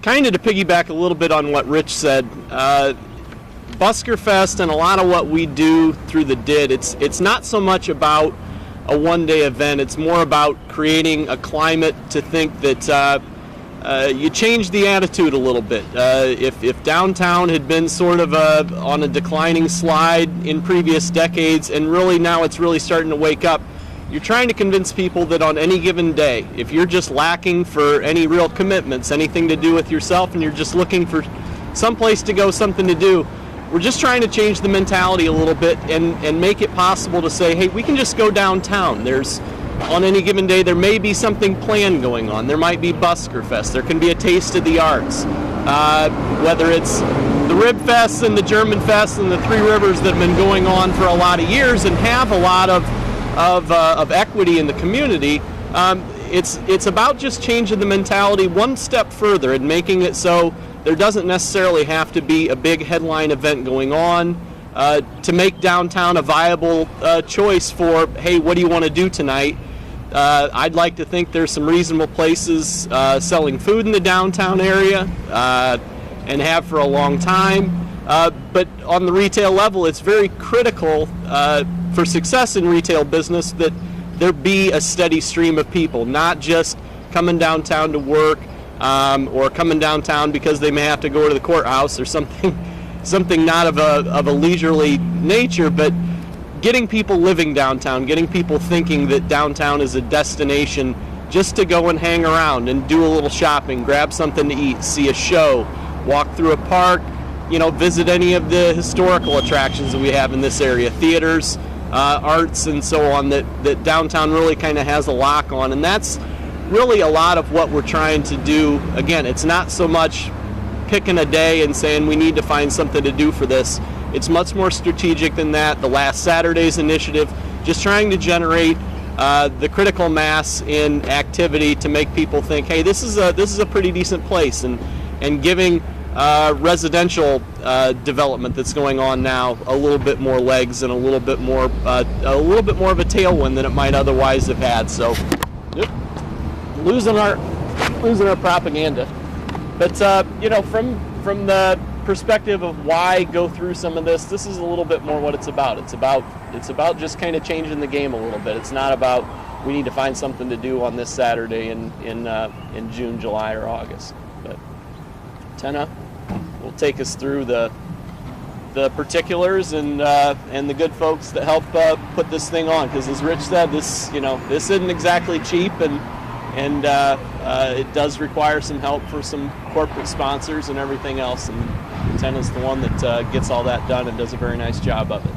kind of to piggyback a little bit on what Rich said, Buskerfest and a lot of what we do through the DID, it's not so much about a one-day event. It's more about creating a climate to think that you change the attitude a little bit. If downtown had been sort of on a declining slide in previous decades, and really now it's really starting to wake up, you're trying to convince people that on any given day, if you're just lacking for any real commitments, anything to do with yourself, and you're just looking for some place to go, something to do, we're just trying to change the mentality a little bit and make it possible to say, hey, we can just go downtown. On any given day, there may be something planned going on. There might be Buskerfest. There can be a taste of the arts. Whether it's the Rib Fest and the German Fest and the Three Rivers that have been going on for a lot of years and have a lot of equity in the community, it's about just changing the mentality one step further and making it so there doesn't necessarily have to be a big headline event going on to make downtown a viable choice for, hey, what do you want to do tonight? I'd like to think there's some reasonable places selling food in the downtown area and have for a long time. But on the retail level, it's very critical for success in retail business that there be a steady stream of people, not just coming downtown to work or coming downtown because they may have to go to the courthouse or something not of a leisurely nature, but getting people living downtown, getting people thinking that downtown is a destination just to go and hang around and do a little shopping, grab something to eat, see a show, walk through a park, visit any of the historical attractions that we have in this area, theaters, arts, and so on, that downtown really kind of has a lock on. And that's really a lot of what we're trying to do. Again, it's not so much picking a day and saying we need to find something to do for this. It's much more strategic than that. The last Saturday's initiative, just trying to generate the critical mass in activity to make people think, hey, this is a pretty decent place, and giving residential development that's going on now a little bit more legs and a little bit more of a tailwind than it might otherwise have had. So, losing our propaganda. But from the perspective of why go through some of this is a little bit more what it's about. It's about just kind of changing the game a little bit. It's not about we need to find something to do on this Saturday in June, July, or August. But Tenna will take us through the particulars and the good folks that help put this thing on. Because as Rich said, this isn't exactly cheap, and it does require some help for some corporate sponsors and everything else. And Tenna's the one that gets all that done and does a very nice job of it.